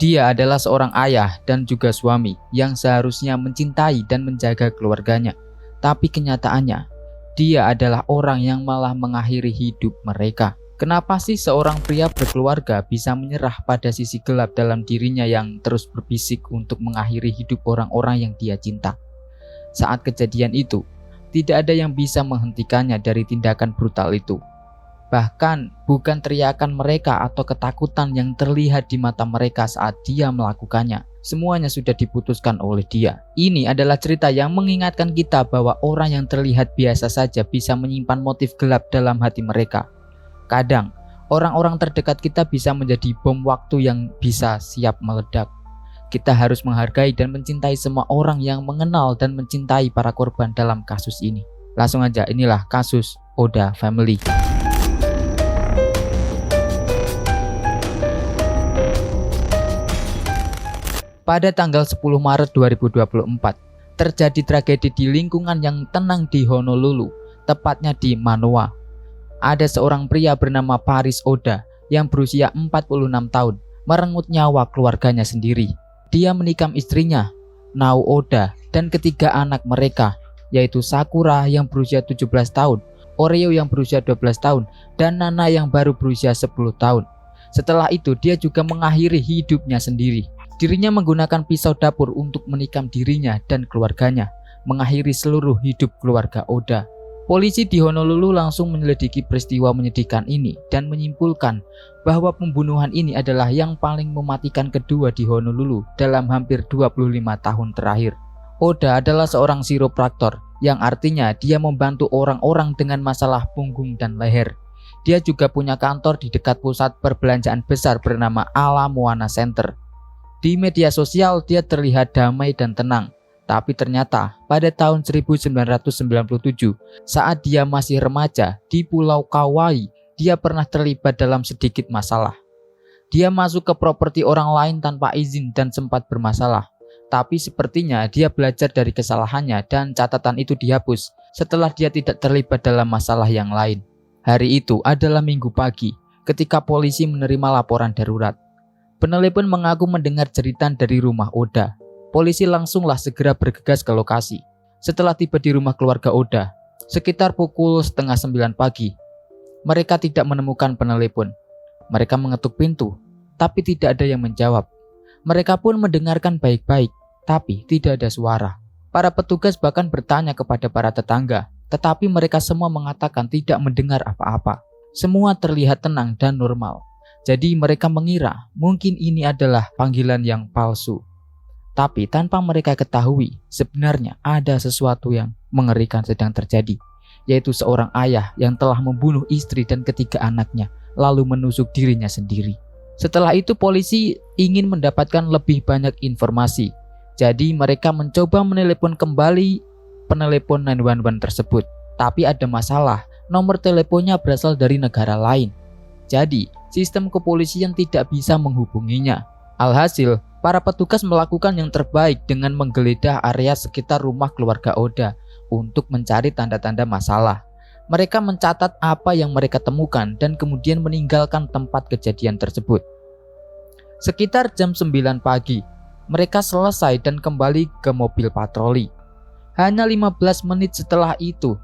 Dia adalah seorang ayah dan juga suami yang seharusnya mencintai dan menjaga keluarganya. Tapi kenyataannya, dia adalah orang yang malah mengakhiri hidup mereka. Kenapa sih seorang pria berkeluarga bisa menyerah pada sisi gelap dalam dirinya yang terus berbisik untuk mengakhiri hidup orang-orang yang dia cinta? Saat kejadian itu, tidak ada yang bisa menghentikannya dari tindakan brutal itu. Bahkan bukan teriakan mereka atau ketakutan yang terlihat di mata mereka saat dia melakukannya. Semuanya sudah diputuskan oleh dia. Ini adalah cerita yang mengingatkan kita bahwa orang yang terlihat biasa saja bisa menyimpan motif gelap dalam hati mereka. Kadang, orang-orang terdekat kita bisa menjadi bom waktu yang bisa siap meledak. Kita harus menghargai dan mencintai semua orang yang mengenal dan mencintai para korban dalam kasus ini. Langsung aja, inilah kasus Oda Family. Pada tanggal 10 Maret 2024, terjadi tragedi di lingkungan yang tenang di Honolulu, tepatnya di Manoa. Ada seorang pria bernama Paris Oda yang berusia 46 tahun, merenggut nyawa keluarganya sendiri. Dia menikam istrinya, Nao Oda, dan ketiga anak mereka, yaitu Sakura yang berusia 17 tahun, Oreo yang berusia 12 tahun, dan Nana yang baru berusia 10 tahun. Setelah itu, dia juga mengakhiri hidupnya sendiri. Dirinya menggunakan pisau dapur untuk menikam dirinya dan keluarganya, mengakhiri seluruh hidup keluarga Oda. Polisi di Honolulu langsung menyelidiki peristiwa menyedihkan ini dan menyimpulkan bahwa pembunuhan ini adalah yang paling mematikan kedua di Honolulu dalam hampir 25 tahun terakhir. Oda adalah seorang chiropraktor, yang artinya dia membantu orang-orang dengan masalah punggung dan leher. Dia juga punya kantor di dekat pusat perbelanjaan besar bernama Ala Moana Center. Di media sosial dia terlihat damai dan tenang, tapi ternyata pada tahun 1997 saat dia masih remaja di Pulau Kauai, dia pernah terlibat dalam sedikit masalah. Dia masuk ke properti orang lain tanpa izin dan sempat bermasalah, tapi sepertinya dia belajar dari kesalahannya dan catatan itu dihapus setelah dia tidak terlibat dalam masalah yang lain. Hari itu adalah Minggu pagi ketika polisi menerima laporan darurat. Penelepon mengaku mendengar jeritan dari rumah Oda. Polisi langsunglah segera bergegas ke lokasi. Setelah tiba di rumah keluarga Oda, sekitar pukul 8:30 pagi, mereka tidak menemukan penelepon. Mereka mengetuk pintu, tapi tidak ada yang menjawab. Mereka pun mendengarkan baik-baik, tapi tidak ada suara. Para petugas bahkan bertanya kepada para tetangga, tetapi mereka semua mengatakan tidak mendengar apa-apa. Semua terlihat tenang dan normal. Jadi mereka mengira mungkin ini adalah panggilan yang palsu. Tapi tanpa mereka ketahui, sebenarnya ada sesuatu yang mengerikan sedang terjadi, yaitu seorang ayah yang telah membunuh istri dan ketiga anaknya, lalu menusuk dirinya sendiri. Setelah itu polisi ingin mendapatkan lebih banyak informasi. Jadi mereka mencoba menelepon kembali penelepon 911 tersebut. Tapi ada masalah, nomor teleponnya berasal dari negara lain. Jadi, sistem kepolisian tidak bisa menghubunginya. Alhasil, para petugas melakukan yang terbaik dengan menggeledah area sekitar rumah keluarga Oda untuk mencari tanda-tanda masalah. Mereka mencatat apa yang mereka temukan dan kemudian meninggalkan tempat kejadian tersebut. Sekitar jam 9 pagi, mereka selesai dan kembali ke mobil patroli. Hanya 15 menit setelah itu,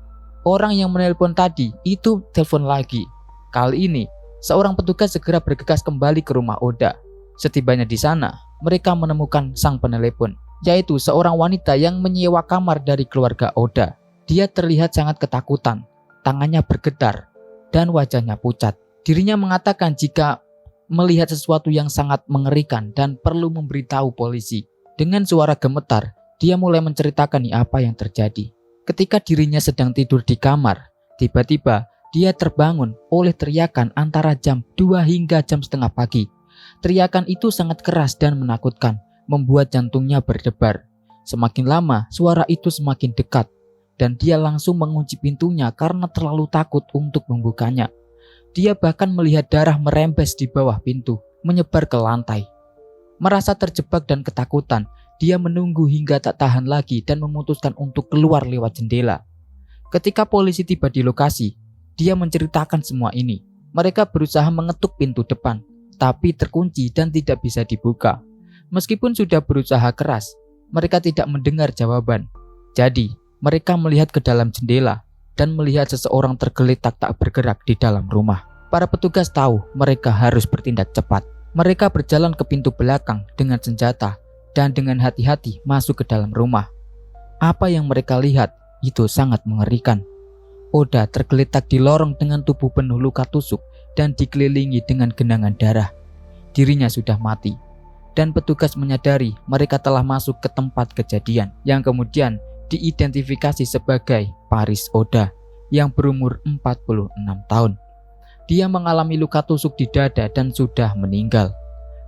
orang yang menelpon tadi itu telepon lagi. Kali ini, seorang petugas segera bergegas kembali ke rumah Oda. Setibanya di sana, mereka menemukan sang penelepon, yaitu seorang wanita yang menyewa kamar dari keluarga Oda. Dia terlihat sangat ketakutan, tangannya bergetar, dan wajahnya pucat. Dirinya mengatakan jika melihat sesuatu yang sangat mengerikan dan perlu memberitahu polisi. Dengan suara gemetar, dia mulai menceritakan apa yang terjadi. Ketika dirinya sedang tidur di kamar, tiba-tiba dia terbangun oleh teriakan antara jam 2 hingga jam setengah pagi. Teriakan itu sangat keras dan menakutkan, membuat jantungnya berdebar. Semakin lama, suara itu semakin dekat, dan dia langsung mengunci pintunya karena terlalu takut untuk membukanya. Dia bahkan melihat darah merembes di bawah pintu, menyebar ke lantai. Merasa terjebak dan ketakutan, dia menunggu hingga tak tahan lagi dan memutuskan untuk keluar lewat jendela. Ketika polisi tiba di lokasi, dia menceritakan semua ini. Mereka berusaha mengetuk pintu depan, tapi terkunci dan tidak bisa dibuka. Meskipun sudah berusaha keras, mereka tidak mendengar jawaban. Jadi, mereka melihat ke dalam jendela dan melihat seseorang tergeletak tak bergerak di dalam rumah. Para petugas tahu mereka harus bertindak cepat. Mereka berjalan ke pintu belakang dengan senjata dan dengan hati-hati masuk ke dalam rumah. Apa yang mereka lihat itu sangat mengerikan. Oda tergeletak di lorong dengan tubuh penuh luka tusuk dan dikelilingi dengan genangan darah. Dirinya sudah mati. Dan petugas menyadari mereka telah masuk ke tempat kejadian yang kemudian diidentifikasi sebagai Paris Oda yang berumur 46 tahun. Dia mengalami luka tusuk di dada dan sudah meninggal.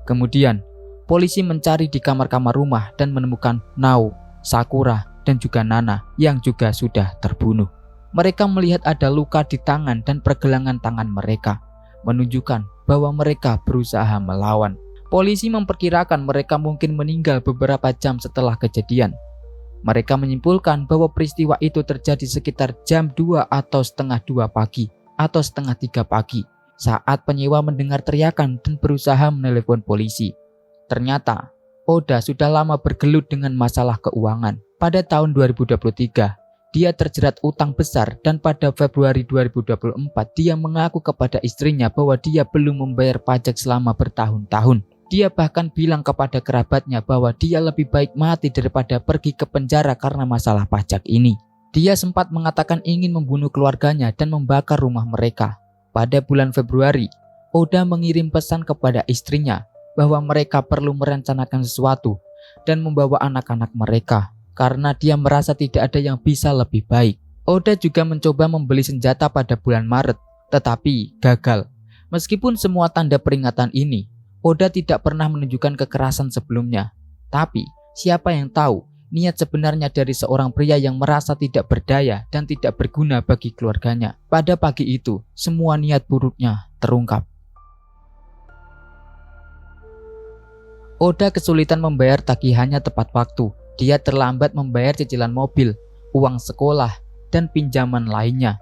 Kemudian, polisi mencari di kamar-kamar rumah dan menemukan Nao, Sakura, dan juga Nana yang juga sudah terbunuh. Mereka melihat ada luka di tangan dan pergelangan tangan mereka, menunjukkan bahwa mereka berusaha melawan. Polisi memperkirakan mereka mungkin meninggal beberapa jam setelah kejadian. Mereka menyimpulkan bahwa peristiwa itu terjadi sekitar jam 2 atau setengah 2 pagi atau setengah 3 pagi saat penyewa mendengar teriakan dan berusaha menelepon polisi. Ternyata, Oda sudah lama bergelut dengan masalah keuangan. Pada tahun 2023, dia terjerat utang besar dan pada Februari 2024 dia mengaku kepada istrinya bahwa dia belum membayar pajak selama bertahun-tahun. Dia bahkan bilang kepada kerabatnya bahwa dia lebih baik mati daripada pergi ke penjara karena masalah pajak ini. Dia sempat mengatakan ingin membunuh keluarganya dan membakar rumah mereka. Pada bulan Februari, Oda mengirim pesan kepada istrinya bahwa mereka perlu merencanakan sesuatu dan membawa anak-anak mereka karena dia merasa tidak ada yang bisa lebih baik. Oda juga mencoba membeli senjata pada bulan Maret, tetapi gagal. Meskipun semua tanda peringatan ini, Oda tidak pernah menunjukkan kekerasan sebelumnya. Tapi, siapa yang tahu niat sebenarnya dari seorang pria yang merasa tidak berdaya dan tidak berguna bagi keluarganya. Pada pagi itu, semua niat buruknya terungkap. Oda kesulitan membayar tagihannya tepat waktu. Dia terlambat membayar cicilan mobil, uang sekolah, dan pinjaman lainnya.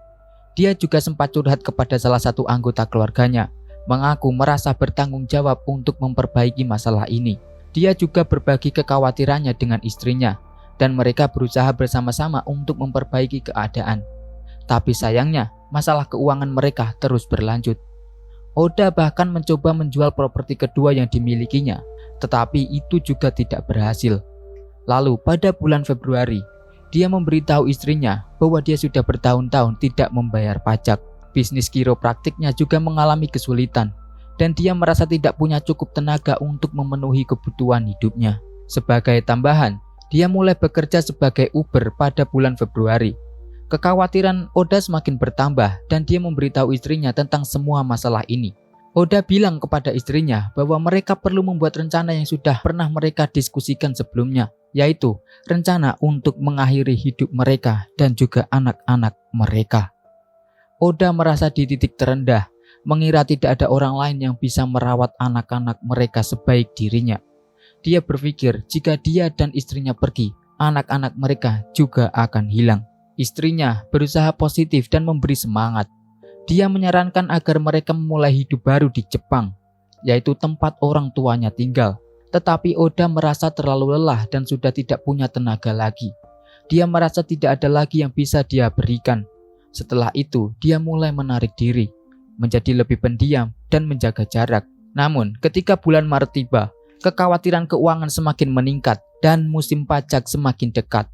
Dia juga sempat curhat kepada salah satu anggota keluarganya, mengaku merasa bertanggung jawab untuk memperbaiki masalah ini. Dia juga berbagi kekhawatirannya dengan istrinya, dan mereka berusaha bersama-sama untuk memperbaiki keadaan. Tapi sayangnya, masalah keuangan mereka terus berlanjut. Oda bahkan mencoba menjual properti kedua yang dimilikinya, tetapi itu juga tidak berhasil. Lalu pada bulan Februari, dia memberitahu istrinya bahwa dia sudah bertahun-tahun tidak membayar pajak. Bisnis kiropraktiknya juga mengalami kesulitan, dan dia merasa tidak punya cukup tenaga untuk memenuhi kebutuhan hidupnya. Sebagai tambahan, dia mulai bekerja sebagai Uber pada bulan Februari. Kekhawatiran Oda semakin bertambah dan dia memberitahu istrinya tentang semua masalah ini. Oda bilang kepada istrinya bahwa mereka perlu membuat rencana yang sudah pernah mereka diskusikan sebelumnya, yaitu rencana untuk mengakhiri hidup mereka dan juga anak-anak mereka. Oda merasa di titik terendah, mengira tidak ada orang lain yang bisa merawat anak-anak mereka sebaik dirinya. Dia berpikir jika dia dan istrinya pergi, anak-anak mereka juga akan hilang. Istrinya berusaha positif dan memberi semangat. Dia menyarankan agar mereka memulai hidup baru di Jepang, yaitu tempat orang tuanya tinggal. Tetapi Oda merasa terlalu lelah dan sudah tidak punya tenaga lagi. Dia merasa tidak ada lagi yang bisa dia berikan. Setelah itu, dia mulai menarik diri, menjadi lebih pendiam dan menjaga jarak. Namun, ketika bulan Maret tiba, kekhawatiran keuangan semakin meningkat dan musim pajak semakin dekat.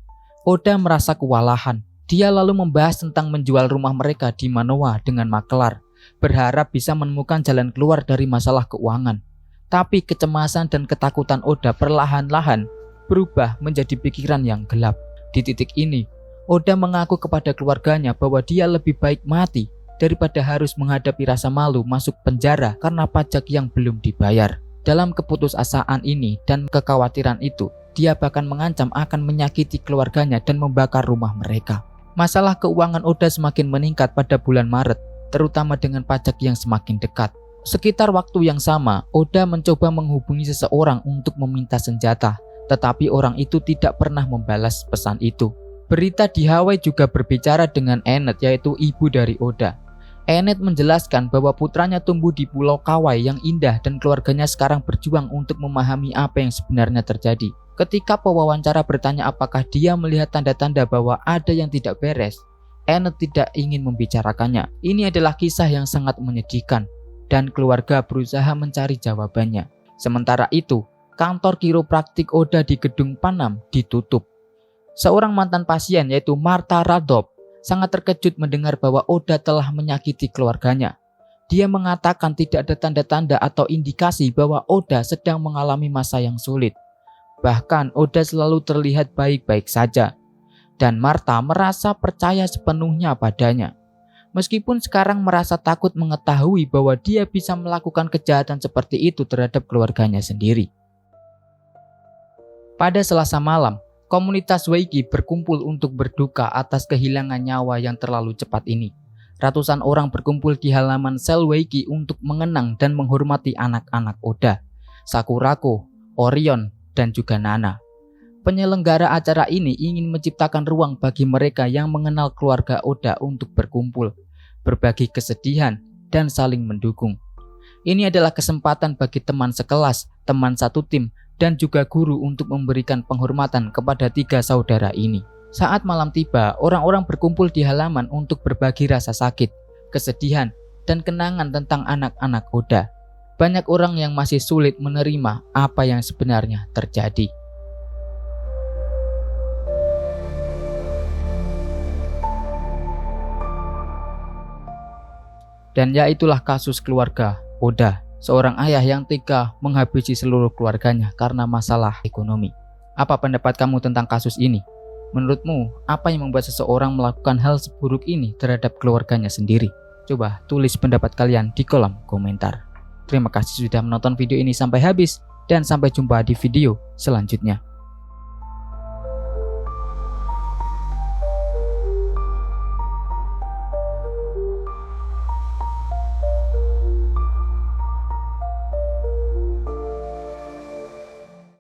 Oda merasa kewalahan. Dia lalu membahas tentang menjual rumah mereka di Manoa dengan makelar, berharap bisa menemukan jalan keluar dari masalah keuangan. Tapi kecemasan dan ketakutan Oda perlahan-lahan berubah menjadi pikiran yang gelap. Di titik ini, Oda mengaku kepada keluarganya bahwa dia lebih baik mati daripada harus menghadapi rasa malu masuk penjara karena pajak yang belum dibayar. Dalam keputusasaan ini dan kekhawatiran itu, dia bahkan mengancam akan menyakiti keluarganya dan membakar rumah mereka. Masalah keuangan Oda semakin meningkat pada bulan Maret, terutama dengan pajak yang semakin dekat. Sekitar waktu yang sama, Oda mencoba menghubungi seseorang untuk meminta senjata, tetapi orang itu tidak pernah membalas pesan itu. Berita di Hawaii juga berbicara dengan Ennet, yaitu ibu dari Oda. Enid menjelaskan bahwa putranya tumbuh di Pulau Kauai yang indah dan keluarganya sekarang berjuang untuk memahami apa yang sebenarnya terjadi. Ketika pewawancara bertanya apakah dia melihat tanda-tanda bahwa ada yang tidak beres, Enid tidak ingin membicarakannya. Ini adalah kisah yang sangat menyedihkan dan keluarga berusaha mencari jawabannya. Sementara itu, kantor kiropraktik Oda di Gedung Panam ditutup. Seorang mantan pasien yaitu Martha Radov sangat terkejut mendengar bahwa Oda telah menyakiti keluarganya. Dia mengatakan tidak ada tanda-tanda atau indikasi bahwa Oda sedang mengalami masa yang sulit. Bahkan Oda selalu terlihat baik-baik saja. Dan Martha merasa percaya sepenuhnya padanya. Meskipun sekarang merasa takut mengetahui bahwa dia bisa melakukan kejahatan seperti itu terhadap keluarganya sendiri. Pada Selasa malam, komunitas Weiki berkumpul untuk berduka atas kehilangan nyawa yang terlalu cepat ini. Ratusan orang berkumpul di halaman sel Weiki untuk mengenang dan menghormati anak-anak Oda, Sakurako, Orion, dan juga Nana. Penyelenggara acara ini ingin menciptakan ruang bagi mereka yang mengenal keluarga Oda untuk berkumpul, berbagi kesedihan, dan saling mendukung. Ini adalah kesempatan bagi teman sekelas, teman satu tim, dan juga guru untuk memberikan penghormatan kepada tiga saudara ini. Saat malam tiba, orang-orang berkumpul di halaman untuk berbagi rasa sakit, kesedihan, dan kenangan tentang anak-anak Oda. Banyak orang yang masih sulit menerima apa yang sebenarnya terjadi. Dan ya, itulah kasus keluarga Oda. Seorang ayah yang tega menghabisi seluruh keluarganya karena masalah ekonomi. Apa pendapat kamu tentang kasus ini? Menurutmu, apa yang membuat seseorang melakukan hal seburuk ini terhadap keluarganya sendiri? Coba tulis pendapat kalian di kolom komentar. Terima kasih sudah menonton video ini sampai habis, dan sampai jumpa di video selanjutnya.